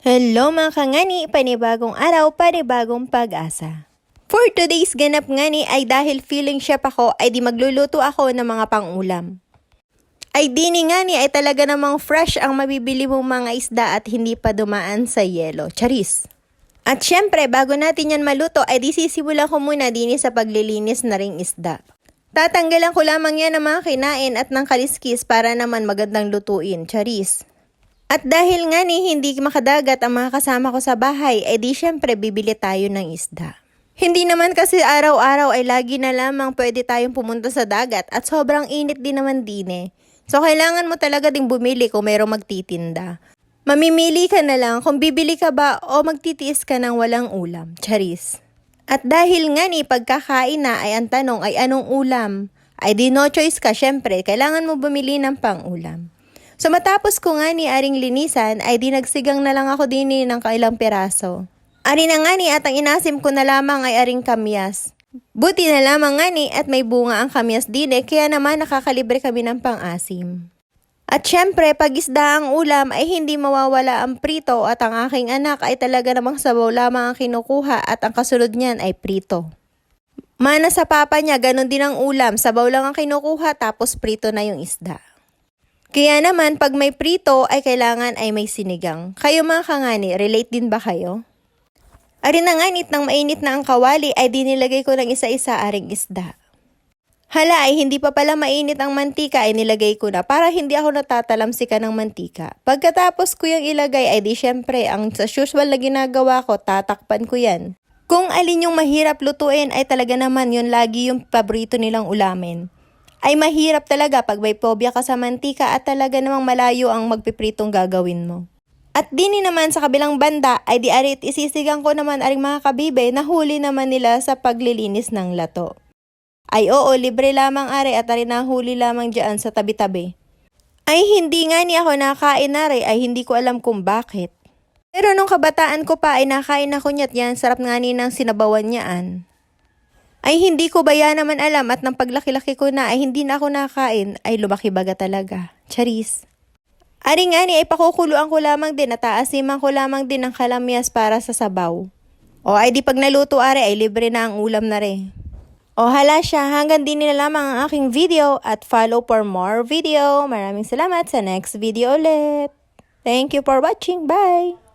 Hello mga kangani, panibagong araw, panibagong pag-asa. For today's ganap ngani ay dahil feeling chef ako ay di magluluto ako ng mga pang-ulam. Ay dini ngani ay talaga namang fresh ang mabibili mong mga isda at hindi pa dumaan sa yelo. Charis! At syempre, bago natin yan maluto ay di sisimulan ko muna dini sa paglilinis na ring isda. Tatanggalan ko lamang yan ng mga kinain at ng kaliskis para naman magandang lutuin. Charis! At dahil nga ni hindi makadagat ang mga kasama ko sa bahay, ay di syempre bibili tayo ng isda. Hindi naman kasi araw-araw ay lagi na lamang pwede tayong pumunta sa dagat at sobrang init din naman din eh. So kailangan mo talaga ding bumili kung mayroong magtitinda. Mamimili ka na lang kung bibili ka ba o magtitiis ka ng walang ulam. Charis. At dahil nga ni pagkakain na ay ang tanong ay anong ulam, ay di no choice ka syempre, kailangan mo bumili ng pang-ulam. So matapos ko nga ni aring linisan ay dinagsigang na lang ako din ng kailang piraso. Ari na nga ni at ang inasim ko na lamang ay aring kamyas. Buti na lamang nga ni at may bunga ang kamyas din kaya naman nakakalibre kami ng pang-asim. At syempre pag isda ang ulam ay hindi mawawala ang prito at ang aking anak ay talaga namang sabaw lamang ang kinukuha at ang kasunod niyan ay prito. Mana sa papa niya ganun din ang ulam, sabaw lang ang kinukuha tapos prito na yung isda. Kaya naman, pag may prito, ay kailangan ay may sinigang. Kayo mga kangani, relate din ba kayo? Ari na nganit nang mainit na ang kawali, ay dinilagay ko ng isa-isa aring isda. Hala ay hindi pa pala mainit ang mantika ay nilagay ko na para hindi ako natatalamsikan ng mantika. Pagkatapos ko yung ilagay ay di syempre, ang sa usual na ginagawa ko, tatakpan ko yan. Kung alin yung mahirap lutuin ay talaga naman yun lagi yung paborito nilang ulamin. Ay mahirap talaga pag may phobia ka sa mantika at talaga namang malayo ang magpipritong gagawin mo. At dini naman sa kabilang banda ay di arit isisigang ko naman aring mga kabibe na huli naman nila sa paglilinis ng lato. Ay oo, libre lamang are at ari nahuli lamang dyan sa tabi-tabi. Ay hindi nga ni ako nakain are ay hindi ko alam kung bakit. Pero nung kabataan ko pa ay nakain ako niya't yan sarap nga ni ng sinabawan niyaan. Ay hindi ko ba yan naman alam at nang paglaki-laki ko na ay hindi na ako nakain ay lumaki baga talaga. Charis. Ari nga ni ay pakukuluan ko lamang din at aasiman ko lamang din ng kalamyas para sa sabaw. O ay di pag naluto ari ay libre na ang ulam na rin. O hala siya, hanggang din na lamang ang aking video at follow for more video. Maraming salamat sa next video ulit. Thank you for watching. Bye!